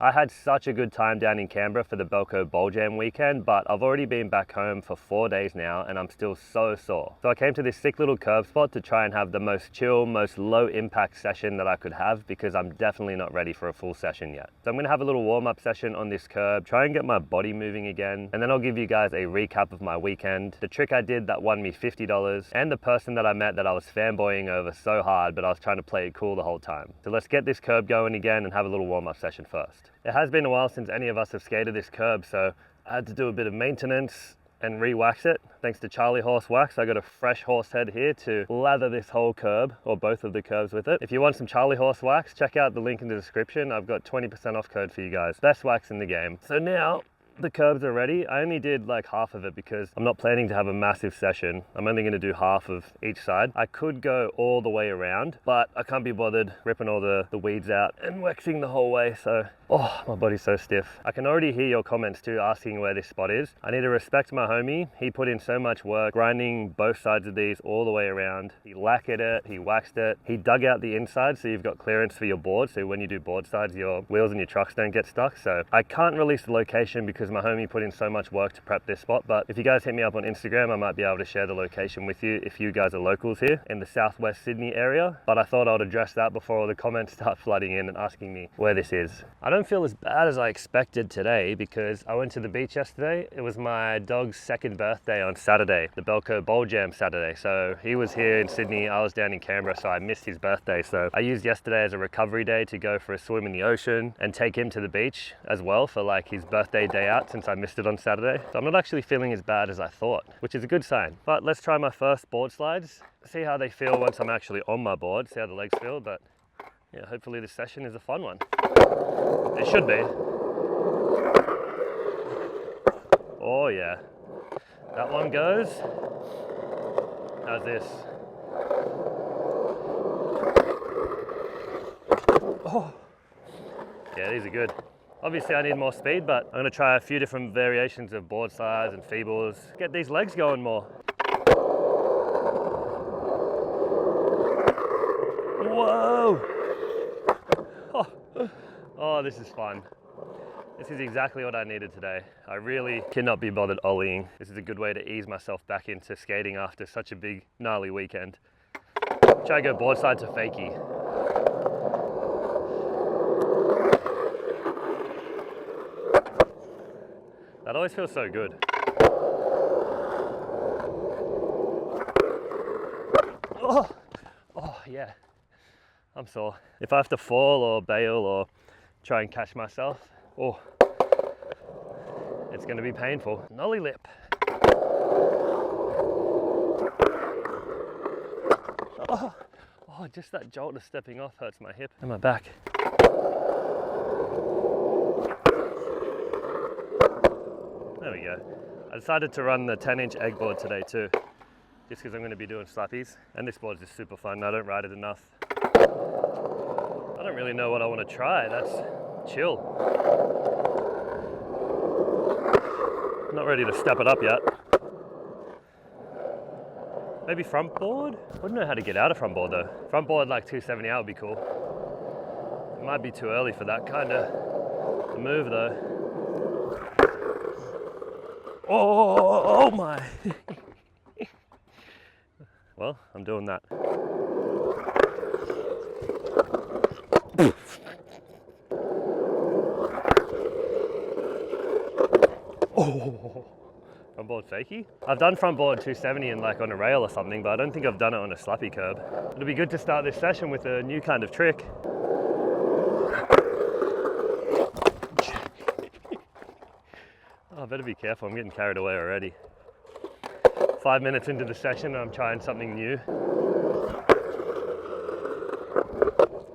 I had such a good time down in Canberra for the Belco Bowl Jam weekend, but I've already been back home for 4 days now and I'm still so sore. So I came to this sick little curb spot to try and have the most chill, most low impact session that I could have, because I'm definitely not ready for a full session yet. So I'm gonna have a little warm up session on this curb, try and get my body moving again, and then I'll give you guys a recap of my weekend, the trick I did that won me $50, and the person that I met that I was fanboying over so hard, but I was trying to play it cool the whole time. So let's get this curb going again and have a little warm up session first. It has been a while since any of us have skated this curb, so I had to do a bit of maintenance and re-wax it. Thanks to Charlie Horse Wax, I got a fresh horse head here to lather this whole curb, or both of the curbs with it. If you want some Charlie Horse Wax, check out the link in the description. I've got 20% off code for you guys. Best wax in the game. So now, the curbs are ready. I only did like half of it because I'm not planning to have a massive session. I'm only going to do half of each side. I could go all the way around, but I can't be bothered ripping all the weeds out and waxing the whole way. So, oh, my body's so stiff. I can already hear your comments too, asking where this spot is. I need to respect my homie. He put in so much work grinding both sides of these all the way around. He lacquered it, he waxed it, he dug out the inside so you've got clearance for your board. So when you do board sides, your wheels and your trucks don't get stuck. So I can't release the location because my homie put in so much work to prep this spot, but if you guys hit me up on Instagram, I might be able to share the location with you if you guys are locals here in the southwest Sydney area. But I thought I'd address that before all the comments start flooding in and asking me where this is. I don't feel as bad as I expected today because I went to the beach yesterday. It was my dog's second birthday on Saturday, the Belco Bowl Jam Saturday. So he was here in Sydney, I was down in Canberra, so I missed his birthday. So I used yesterday as a recovery day to go for a swim in the ocean and take him to the beach as well for like his birthday day out, since I missed it on Saturday. So I'm not actually feeling as bad as I thought, which is a good sign. But let's try my first board slides, see how they feel once I'm actually on my board, see how the legs feel. But yeah, hopefully this session is a fun one. It should be. Oh yeah. That one goes. How's this? Oh. Yeah, these are good. Obviously I need more speed, but I'm gonna try a few different variations of board slides and feebles. Get these legs going more. Whoa! Oh, this is fun. This is exactly what I needed today. I really cannot be bothered ollieing. This is a good way to ease myself back into skating after such a big, gnarly weekend. Try to go board side to fakie. That always feels so good. Oh yeah, I'm sore. If I have to fall or bail or try and catch myself, oh, it's gonna be painful. Nollie lip. Oh, just that jolt of stepping off hurts my hip and my back. There we go. I decided to run the 10-inch egg board today too, just because I'm going to be doing slappies, and this board's just super fun. I don't ride it enough. I don't really know what I want to try. That's chill. Not ready to step it up yet. Maybe front board? I wouldn't know how to get out of front board though. Front board like 270 out would be cool. It might be too early for that kind of move though. Oh my. Well, I'm doing that. Oh, front board fakie? I've done front board 270 and like on a rail or something, but I don't think I've done it on a slappy curb. It'll be good to start this session with a new kind of trick. Oh, I better be careful, I'm getting carried away already. 5 minutes into the session and I'm trying something new.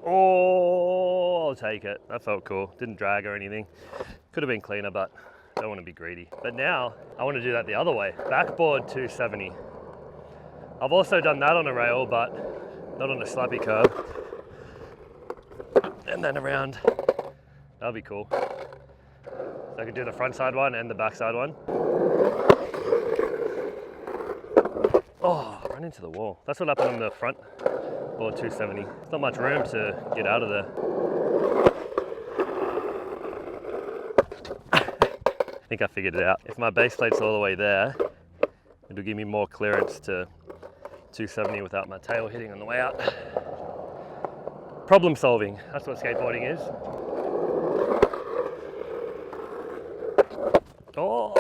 Oh, I'll take it. That felt cool. Didn't drag or anything. Could have been cleaner, but I don't want to be greedy. But now I want to do that the other way. Backboard 270. I've also done that on a rail, but not on a slappy curb. And then around. That'll be cool. So I could do the front side one and the back side one. Oh, run into the wall. That's what happened on the front board 270. There's not much room to get out of there. I think I figured it out. If my base plate's all the way there, it'll give me more clearance to 270 without my tail hitting on the way out. Problem solving, that's what skateboarding is. Oh!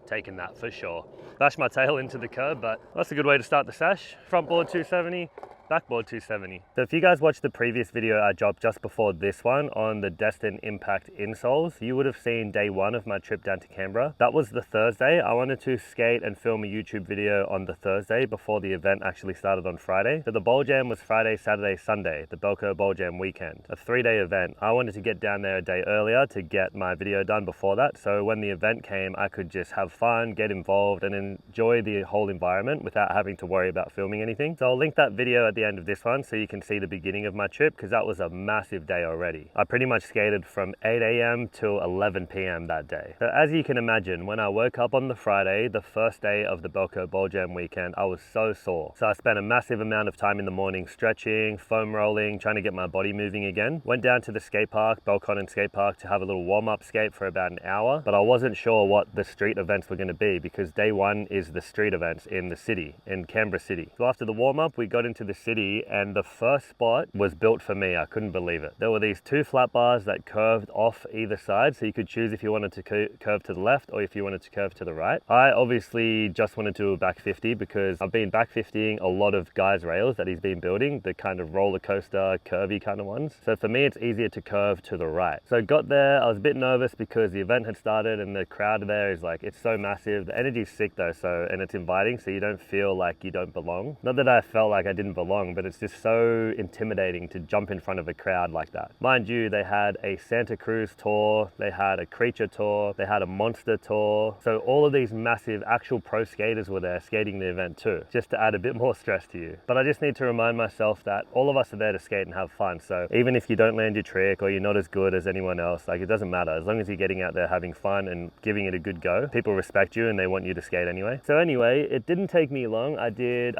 Taking that for sure. Bash my tail into the curb, but that's a good way to start the sash. Front board 270, backboard 270. So if you guys watched the previous video I dropped just before this one on the Destin Impact insoles, you would have seen day one of my trip down to Canberra. That was the Thursday. I wanted to skate and film a YouTube video on the Thursday before the event actually started on Friday. So the Bowl Jam was Friday, Saturday, Sunday, the Belco Bowl Jam weekend, a 3-day event. I wanted to get down there a day earlier to get my video done before that. So when the event came, I could just have fun, get involved and enjoy the whole environment without having to worry about filming anything. So I'll link that video at the end of this one so you can see the beginning of my trip, because that was a massive day already. I pretty much skated from 8 a.m. till 11 p.m. that day. So as you can imagine, when I woke up on the Friday, the first day of the Belco Bowl Jam weekend, I was so sore. So I spent a massive amount of time in the morning stretching, foam rolling, trying to get my body moving again. Went down to the skate park, Belconnen skate park, to have a little warm-up skate for about an hour, but I wasn't sure what the street events were going to be, because day one is the street events in the city, in Canberra City. So after the warm-up, we got into the city, and the first spot was built for me. I couldn't believe it. There were these 2 flat bars that curved off either side, so you could choose if you wanted to curve to the left or if you wanted to curve to the right. I obviously just wanted to do a back 50 because I've been back 50ing a lot of guys' rails that he's been building, the kind of roller coaster, curvy kind of ones. So for me, it's easier to curve to the right. So I got there, I was a bit nervous because the event had started and the crowd there is like, it's so massive. The energy's sick though, and it's inviting, so you don't feel like you don't belong. Not that I felt like I didn't belong, but it's just so intimidating to jump in front of a crowd like that. Mind you, they had a Santa Cruz tour, they had a Creature tour, they had a Monster tour. So all of these massive actual pro skaters were there skating the event too, just to add a bit more stress to you. But I just need to remind myself that all of us are there to skate and have fun. So even if you don't land your trick or you're not as good as anyone else, like, it doesn't matter. As long as you're getting out there having fun and giving it a good go, people respect you and they want you to skate anyway. So anyway, it didn't take me long. I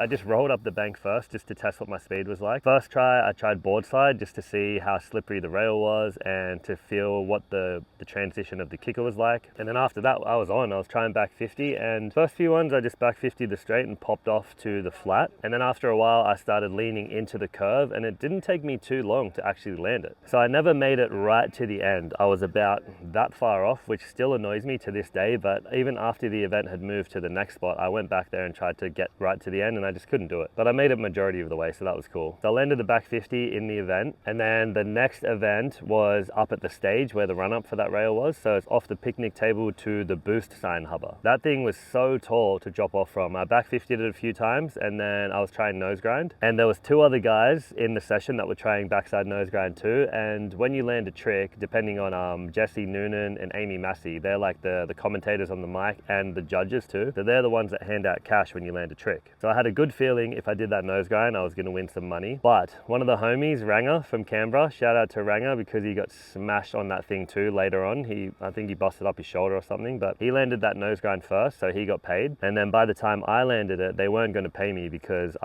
just rolled up the bank first just to test what my speed was like. First try, I tried board slide just to see how slippery the rail was and to feel what the transition of the kicker was like. And then after that, I was trying back 50, and first few ones I just back 50 the straight and popped off to the flat. And then after a while, I started leaning into the curve, and it didn't take me too long to actually land it. So I never made it right to the end. I was about that far off, which still annoys me to this day, but even after the event had moved to the next spot, I went back there and tried to get right to the end, and I just couldn't do it. But I made it majority of the way, so that was cool. So I landed the back 50 in the event, and then the next event was up at the stage where the run-up for that rail was. So it's off the picnic table to the boost sign hubber. That thing was so tall to drop off from. I back 50'd it a few times, and then I was trying nose grind. And there was 2 other guys in the session that were trying backside nose grind too. And when you land a trick, depending on Jesse Noonan and Amy Massey, they're like the commentators on the mic and the judges too. So they're the ones that hand out cash when you land a trick. So I had a good feeling if I did that nose grind, I was going to win some money. But one of the homies, Ranger from Canberra, shout out to Ranger, because he got smashed on that thing too later on. I think he busted up his shoulder or something, but he landed that nose grind first, so he got paid. And then by the time I landed it, they weren't going to pay me because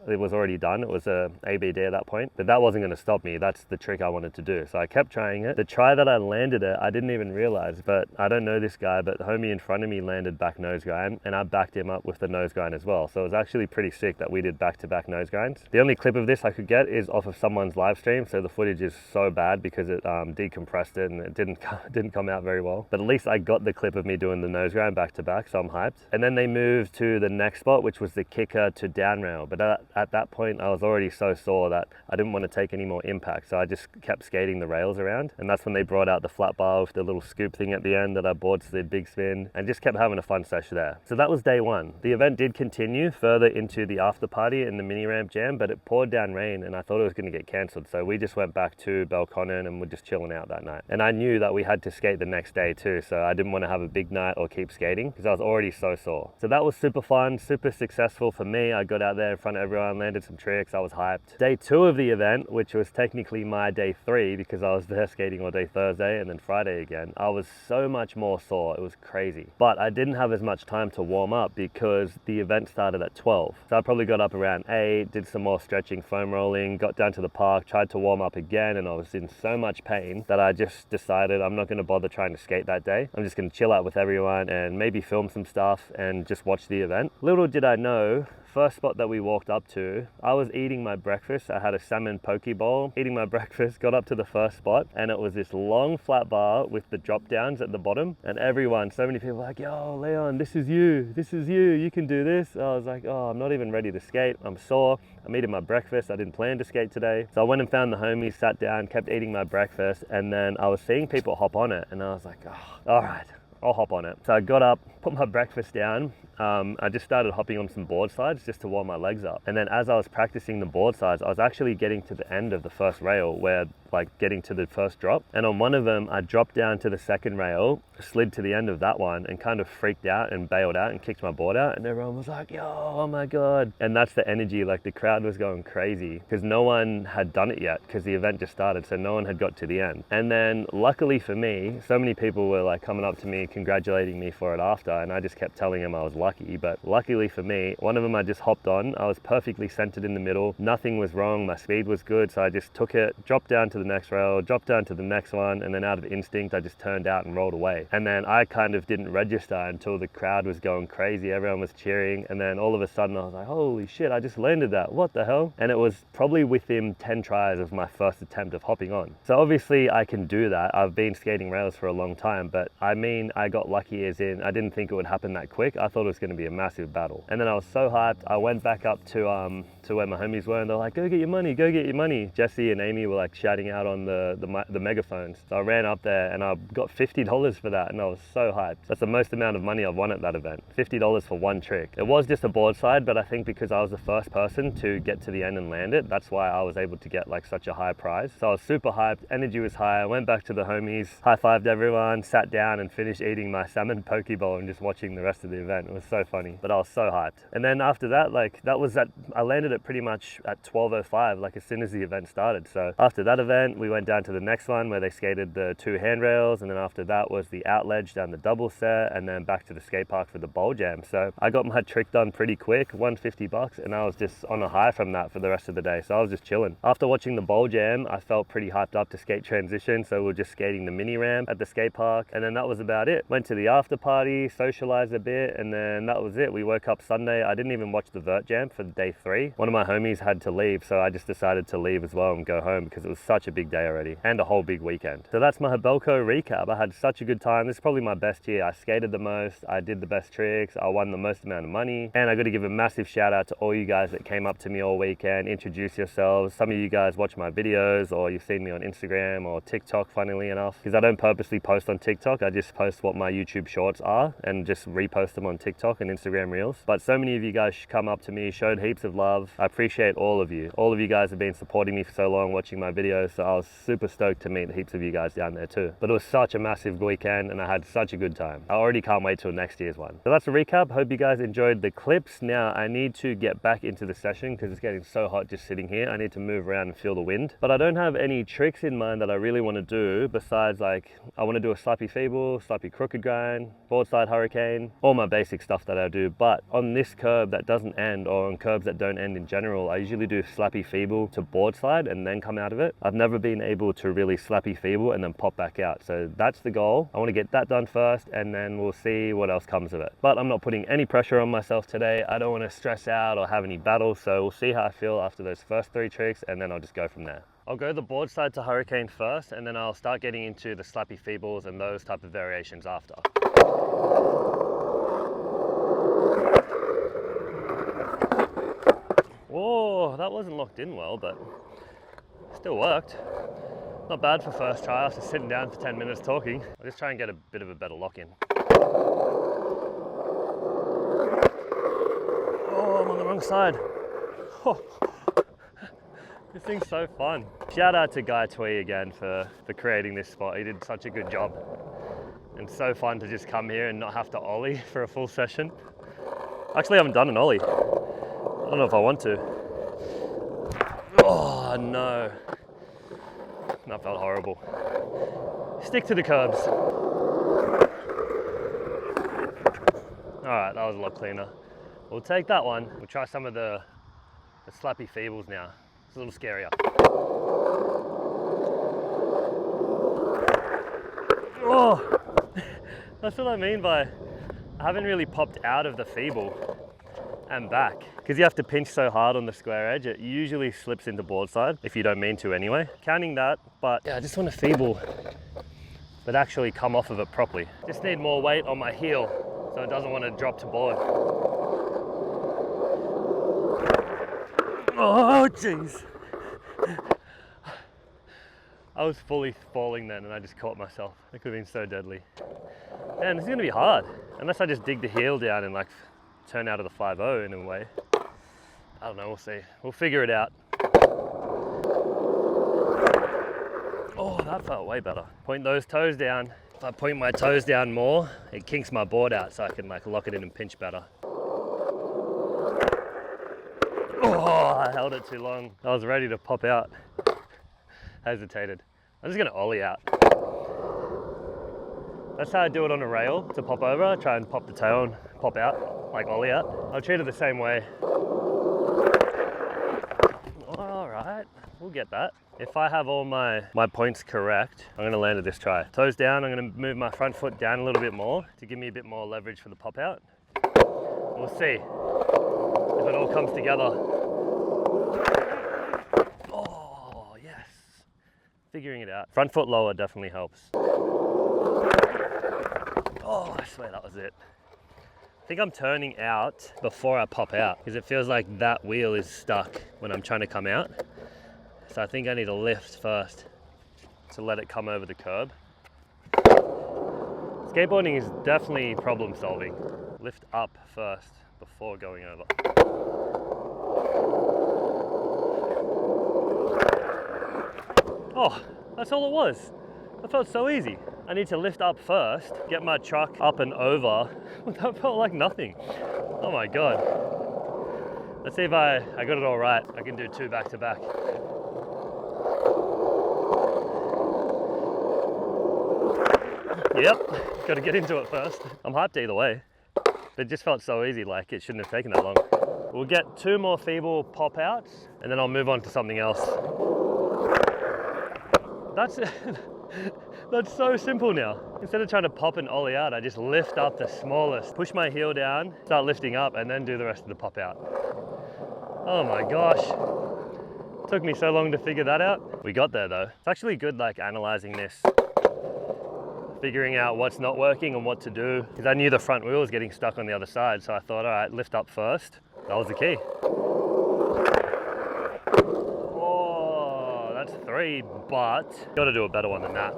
it was already done. It was a ABD at that point, but that wasn't going to stop me. That's the trick I wanted to do. So I kept trying it. The try that I landed it, I didn't even realize, but I don't know this guy, but the homie in front of me landed back nose grind, and I backed him up with the nose grind as well. So it was actually pretty sick that we did back-to-back nose grinds. The only clip of this I could get is off of someone's live stream, so the footage is so bad because it decompressed it and it didn't come out very well. But at least I got the clip of me doing the nose grind back-to-back, so I'm hyped. And then they moved to the next spot, which was the kicker to down rail. But at that point, I was already so sore that I didn't want to take any more impact, so I just kept skating the rails around. And that's when they brought out the flat bar with the little scoop thing at the end that I board slid big spin, and just kept having a fun sesh there. So that was day one. The event did continue further into the after party in the mini ramp jam, but it poured down rain and I thought it was going to get cancelled. So we just went back to Belconnen and we're just chilling out that night. And I knew that we had to skate the next day too, so I didn't want to have a big night or keep skating because I was already so sore. So that was super fun, super successful for me. I got out there in front of everyone, landed some tricks, I was hyped. Day 2 of the event, which was technically my day 3 because I was there skating all day Thursday and then Friday again, I was so much more sore. It was crazy. But I didn't have as much time to warm up because the event started at 12. So I probably got up around 8, skate, did some more stretching, foam rolling, got down to the park, tried to warm up again, and I was in so much pain that I just decided I'm not going to bother trying to skate that day. I'm just going to chill out with everyone and maybe film some stuff and just watch the event. Little did I know, first spot that we walked up to, I was eating my breakfast. I had a salmon poke bowl, eating my breakfast, got up to the first spot, and it was this long flat bar with the drop downs at the bottom, and everyone, so many people were like, yo, Leon, this is you can do this. I was like, oh, I'm not even ready to skate. I'm sore. I'm eating my breakfast. I didn't plan to skate today. So I went and found the homies, sat down, kept eating my breakfast, and then I was seeing people hop on it, and I was like, oh, all right, I'll hop on it. So I got up, put my breakfast down. I just started hopping on some board slides just to warm my legs up. And then as I was practicing the board slides, I was actually getting to the end of the first rail where like getting to the first drop. And on one of them, I dropped down to the second rail, slid to the end of that one and kind of freaked out and bailed out and kicked my board out. And everyone was like, yo, oh my God. And that's the energy, like the crowd was going crazy because no one had done it yet because the event just started. So no one had got to the end. And then luckily for me, so many people were like coming up to me, congratulating me for it after. And I just kept telling them I was lucky. But luckily for me, one of them I just hopped on. I was perfectly centered in the middle. Nothing was wrong. My speed was good. So I just took it, dropped down to the next rail, dropped down to the next one. And then out of instinct, I just turned out and rolled away. And then I kind of didn't register until the crowd was going crazy. Everyone was cheering. And then all of a sudden I was like, holy shit, I just landed that. What the hell? And it was probably within 10 tries of my first attempt of hopping on. So obviously I can do that. I've been skating rails for a long time, but I mean, I got lucky as in I didn't think it would happen that quick. I thought it was going to be a massive battle. And then I was so hyped. I went back up to where my homies were and they're like, go get your money, go get your money. Jesse and Amy were like shouting out on the megaphones. So I ran up there and I got $50 for that and I was so hyped. That's the most amount of money I've won at that event. $50 for one trick. It was just a board slide, but I think because I was the first person to get to the end and land it, that's why I was able to get like such a high prize. So I was super hyped, energy was high. I went back to the homies, high-fived everyone, sat down and finished eating my salmon poke bowl and just watching the rest of the event. It was so funny, but I was so hyped. And then after that, I landed it pretty much at 12:05, like as soon as the event started. So after that event, we went down to the next one where they skated the 2 handrails. And then after that was the out ledge down the double set and then back to the skate park for the bowl jam. So I got my trick done pretty quick, $150, and I was just on a high from that for the rest of the day. So I was just chilling. After watching the bowl jam, I felt pretty hyped up to skate transition. So we were just skating the mini ramp at the skate park. And then that was about it. Went to the after party, socialized a bit, and then that was it. We woke up Sunday. I didn't even watch the vert jam for day 3. One of my homies had to leave, so I just decided to leave as well and go home because it was such a big day already and a whole big weekend. So that's my Belco recap. I had such a good time. This is probably my best year. I skated the most, I did the best tricks, I won the most amount of money, and I got to give a massive shout out to all you guys that came up to me all weekend, introduce yourselves. Some of you guys watch my videos or you've seen me on Instagram or TikTok, funnily enough, because I don't purposely post on TikTok. I just post what my YouTube shorts are and just repost them on TikTok and Instagram Reels. But so many of you guys come up to me, showed heaps of love. I appreciate all of you. All of you guys have been supporting me for so long, watching my videos, so I was super stoked to meet heaps of you guys down there too. But it was such a massive weekend and I had such a good time. I already can't wait till next year's one. So that's a recap. Hope you guys enjoyed the clips. Now I need to get back into the session because it's getting so hot just sitting here. I need to move around and feel the wind. But I don't have any tricks in mind that I really want to do besides like I want to do a slappy feeble, slappy crooked grind, board side hurricane, all my basic stuff that I do. But on this curb that doesn't end, or on curbs that don't end in general, I usually do slappy feeble to board slide and then come out of it. I've never been able to really slappy feeble and then pop back out. So that's the goal. I want to get that done first and then we'll see what else comes of it. But I'm not putting any pressure on myself today. I don't want to stress out or have any battles. So we'll see how I feel after those first 3 tricks and then I'll just go from there. I'll go the board side to hurricane first and then I'll start getting into the slappy feebles and those type of variations after. Whoa, that wasn't locked in well, but still worked. Not bad for first try after sitting down for 10 minutes talking. I'll just try and get a bit of a better lock in. Oh, I'm on the wrong side. Oh. This thing's so fun. Shout out to Guy Twee again for creating this spot. He did such a good job. And so fun to just come here and not have to ollie for a full session. Actually, I haven't done an ollie. I don't know if I want to. Oh no. That felt horrible. Stick to the curbs. All right, that was a lot cleaner. We'll take that one. We'll try some of the the slappy feebles now. It's a little scarier. Oh, that's what I mean by I haven't really popped out of the feeble and back. Because you have to pinch so hard on the square edge, it usually slips into board side, if you don't mean to anyway. Counting that, but yeah, I just want a feeble but actually come off of it properly. Just need more weight on my heel so it doesn't want to drop to board. Oh, jeez. I was fully falling then and I just caught myself. That could have been so deadly. Man, this is gonna be hard. Unless I just dig the heel down and like turn out of the 5-0 in a way. I don't know, we'll see. We'll figure it out. Oh, that felt way better. Point those toes down. If I point my toes down more, it kinks my board out so I can like lock it in and pinch better. Oh, I held it too long. I was ready to pop out. Hesitated. I'm just gonna ollie out. That's how I do it on a rail, to pop over. I try and pop the tail and pop out, like ollie out. I'll treat it the same way. All right, we'll get that. If I have all my points correct, I'm gonna land at this try. Toes down, I'm gonna move my front foot down a little bit more to give me a bit more leverage for the pop out. We'll see if it all comes together. Oh, yes. Figuring it out. Front foot lower definitely helps. Oh, I swear that was it. I think I'm turning out before I pop out because it feels like that wheel is stuck when I'm trying to come out. So I think I need to lift first to let it come over the curb. Skateboarding is definitely problem solving. Lift up first before going over. Oh, that's all it was. That felt so easy. I need to lift up first, get my truck up and over. That felt like nothing. Oh my God. Let's see if I got it all right. I can do 2 back to back. Yep, got to get into it first. I'm hyped either way. It just felt so easy, like it shouldn't have taken that long. We'll get 2 more feeble pop outs and then I'll move on to something else. That's so simple now. Instead of trying to pop and ollie out, I just lift up the smallest, push my heel down, start lifting up, and then do the rest of the pop out. Oh my gosh. Took me so long to figure that out. We got there though. It's actually good like analyzing this, figuring out what's not working and what to do. Because I knew the front wheel was getting stuck on the other side, so I thought, all right, lift up first. That was the key. 3, but got to do a better one than that.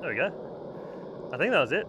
There we go. I think that was it.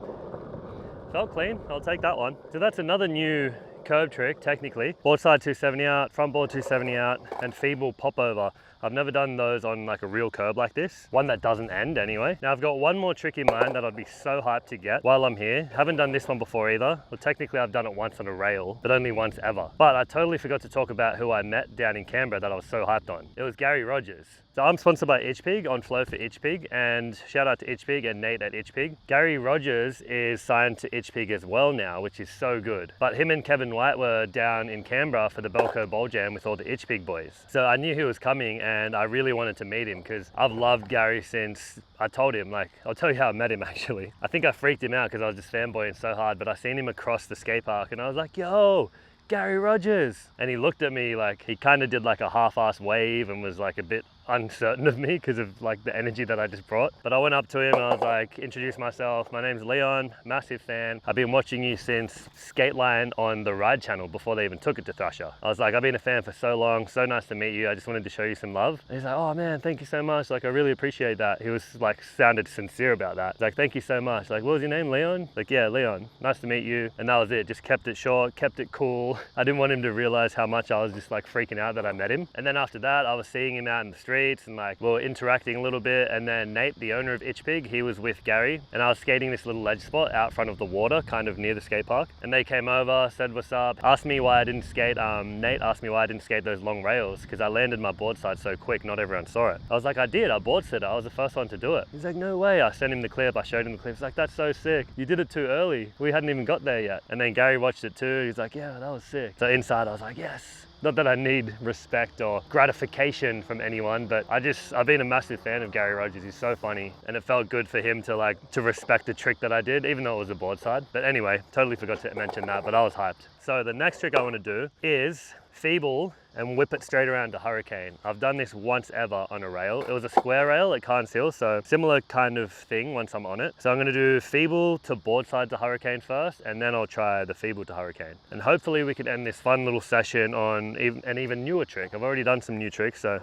Felt clean, I'll take that one. So that's another new curb trick, technically. Board side 270 out, front board 270 out, and feeble pop over. I've never done those on like a real curb like this. One that doesn't end anyway. Now I've got one more trick in mind that I'd be so hyped to get while I'm here. Haven't done this one before either. Well, technically I've done it once on a rail, but only once ever. But I totally forgot to talk about who I met down in Canberra that I was so hyped on. It was Gary Rogers. So I'm sponsored by Itchpig on Flow for Itchpig, and shout out to Itchpig and Nate at Itchpig. Gary Rogers is signed to Itchpig as well now, which is so good. But him and Kevin White were down in Canberra for the Belco Bowl Jam with all the Itchpig boys. So I knew he was coming and I really wanted to meet him because I've loved Gary since I told him, like, I'll tell you how I met him actually. I think I freaked him out because I was just fanboying so hard, but I seen him across the skate park and I was like, yo, Gary Rogers. And he looked at me like, he kind of did like a half-ass wave and was like a bit uncertain of me because of like the energy that I just brought. But I went up to him and I was like, introduce myself. My name's Leon, massive fan. I've been watching you since Skateline on the Ride channel before they even took it to Thrasher. I was like, I've been a fan for so long. So nice to meet you. I just wanted to show you some love. And he's like, oh man, thank you so much. Like, I really appreciate that. He was like, sounded sincere about that. He's like, thank you so much. Like, what was your name, Leon? Like, yeah, Leon. Nice to meet you. And that was it. Just kept it short, kept it cool. I didn't want him to realize how much I was just like freaking out that I met him. And then after that, I was seeing him out in the street streets and like we were interacting a little bit. And then Nate, the owner of Itch Pig, he was with Gary, and I was skating this little ledge spot out front of the water, kind of near the skate park. And they came over, said what's up, asked me why I didn't skate. Nate asked me why I didn't skate those long rails because I landed my board side so quick, not everyone saw it. I was like, I did, I board slid it. I was the first one to do it. He's like, no way. I sent him the clip, I showed him the clip. He's like, that's so sick. You did it too early. We hadn't even got there yet. And then Gary watched it too. He's like, yeah, that was sick. So inside I was like, yes. Not that I need respect or gratification from anyone, but I've been a massive fan of Gary Rogers. He's so funny, and it felt good for him to respect the trick that I did, even though it was a board side. But anyway, totally forgot to mention that, but I was hyped. So the next trick I want to do is feeble and whip it straight around to hurricane. I've done this once ever on a rail. It was a square rail at Carnes Hill, so similar kind of thing once I'm on it. So I'm gonna do feeble to board side to hurricane first, and then I'll try the feeble to hurricane. And hopefully we can end this fun little session on an even newer trick. I've already done some new tricks, so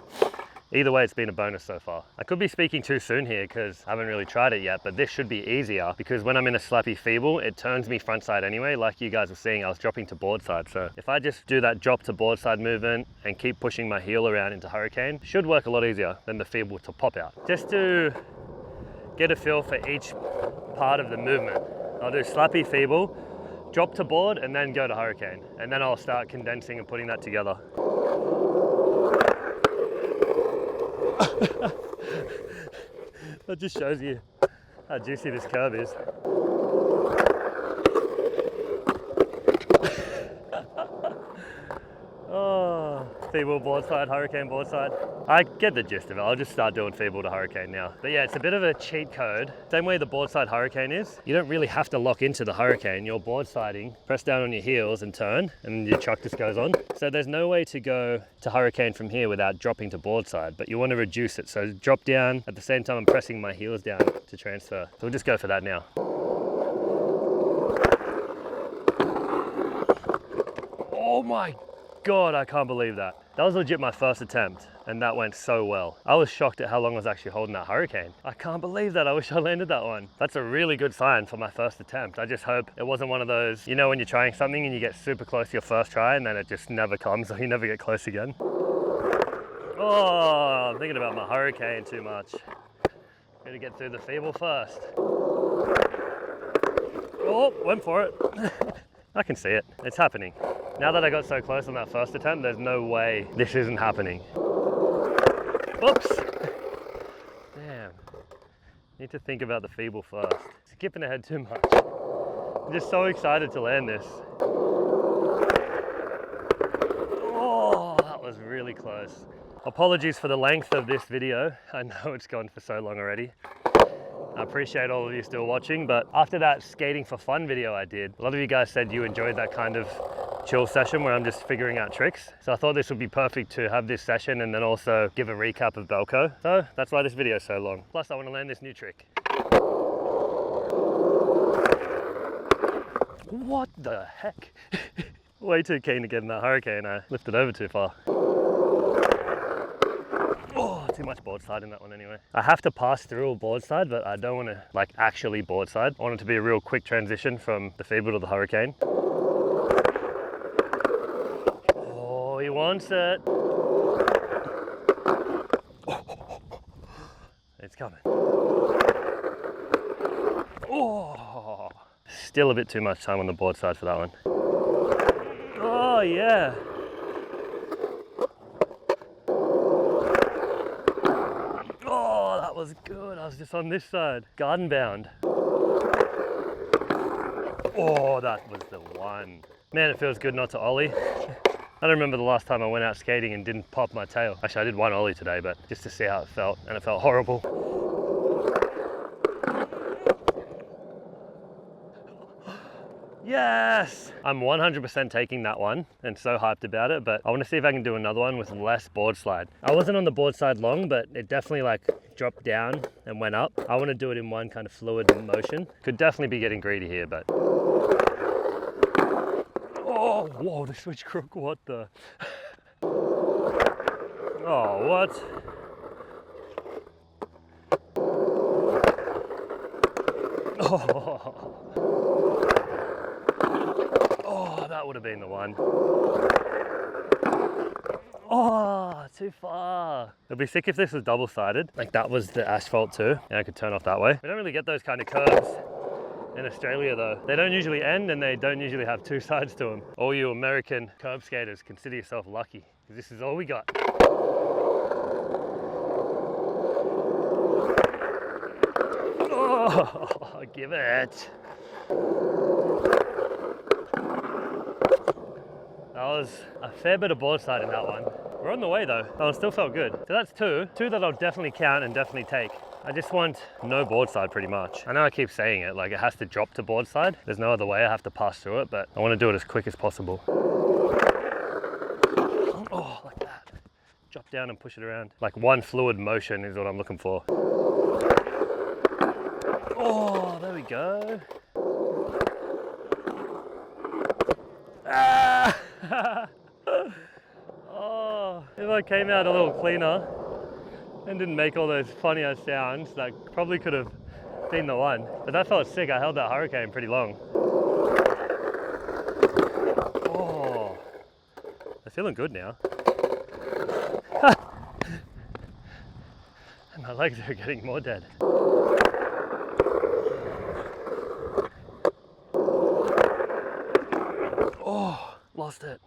either way, it's been a bonus so far. I could be speaking too soon here because I haven't really tried it yet, but this should be easier because when I'm in a slappy feeble, it turns me front side anyway. Like you guys were seeing, I was dropping to board side. So if I just do that drop to board side movement and keep pushing my heel around into hurricane, should work a lot easier than the feeble to pop out. Just to get a feel for each part of the movement, I'll do slappy feeble, drop to board, and then go to hurricane. And then I'll start condensing and putting that together. That just shows you how juicy this curve is. Oh, feeble board side, hurricane board side. I get the gist of it. I'll just start doing feeble to hurricane now. But yeah, it's a bit of a cheat code. Same way the board side hurricane is. You don't really have to lock into the hurricane. You're board siding, press down on your heels and turn, and your truck just goes on. So there's no way to go to hurricane from here without dropping to board side, but you want to reduce it. So drop down, at the same time I'm pressing my heels down to transfer. So we'll just go for that now. Oh my God, I can't believe that. That was legit my first attempt, and that went so well. I was shocked at how long I was actually holding that hurricane. I can't believe that. I wish I landed that one. That's a really good sign for my first attempt. I just hope it wasn't one of those, you know, when you're trying something and you get super close to your first try and then it just never comes or you never get close again. Oh, I'm thinking about my hurricane too much. Gotta get through the feeble first. Oh, went for it. I can see it. It's happening. Now that I got so close on that first attempt, there's no way this isn't happening. Oops. Damn. Need to think about the feeble first. Skipping ahead too much. I'm just so excited to land this. Oh, that was really close. Apologies for the length of this video. I know it's gone for so long already. I appreciate all of you still watching, but after that skating for fun video I did, a lot of you guys said you enjoyed that kind of chill session where I'm just figuring out tricks. So I thought this would be perfect to have this session and then also give a recap of Belco. So that's why this video is so long. Plus I want to learn this new trick. What the heck? Way too keen to get in that hurricane. I lifted over too far. Oh, too much board side in that one anyway. I have to pass through a board side, but I don't want to like actually board side. I want it to be a real quick transition from the feeble to the hurricane. Oh, he wants it. It's coming. Oh, still a bit too much time on the board side for that one. Oh yeah. That was good. I was just on this side. Garden bound. Oh, that was the one. Man, it feels good not to ollie. I don't remember the last time I went out skating and didn't pop my tail. Actually, I did one ollie today, but just to see how it felt, and it felt horrible. Yes! I'm 100% taking that one and so hyped about it, but I want to see if I can do another one with less board slide. I wasn't on the board side long, but it definitely like dropped down and went up. I want to do it in one kind of fluid motion. Could definitely be getting greedy here, but... Oh, whoa, the switch crook, what the... Oh, what? Oh. Oh, that would have been the one. Oh, too far. It'd be sick if this was double-sided. Like that was the asphalt too. And I could turn off that way. We don't really get those kind of curves in Australia though. They don't usually end and they don't usually have two sides to them. All you American curb skaters, consider yourself lucky, because this is all we got. Oh, give it. That was a fair bit of board side in that one. We're on the way though. That one still felt good. So that's two that I'll definitely count and definitely take. I just want no board side pretty much. I know I keep saying it, like it has to drop to board side. There's no other way, I have to pass through it, but I want to do it as quick as possible. Oh, like that. Drop down and push it around. Like one fluid motion is what I'm looking for. Oh, there we go. Ah! Oh, if I came out a little cleaner and didn't make all those funny ass sounds, that probably could have been the one. But that felt sick. I held that hurricane pretty long. Oh, I'm feeling good now. And my legs are getting more dead. Oh, lost it.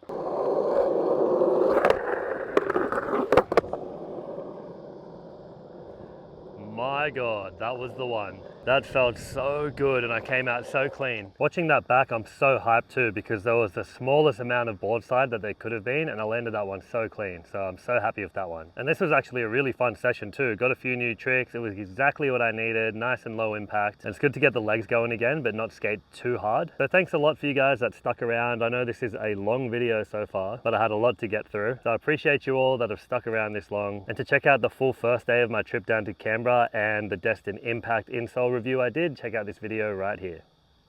My God, that was the one. That felt so good and I came out so clean. Watching that back, I'm so hyped too, because there was the smallest amount of board side that there could have been and I landed that one so clean. So I'm so happy with that one. And this was actually a really fun session too. Got a few new tricks. It was exactly what I needed. Nice and low impact. And it's good to get the legs going again, but not skate too hard. So thanks a lot for you guys that stuck around. I know this is a long video so far, but I had a lot to get through. So I appreciate you all that have stuck around this long. And to check out the full first day of my trip down to Canberra and the Destin Impact insole review I did, check out this video right here.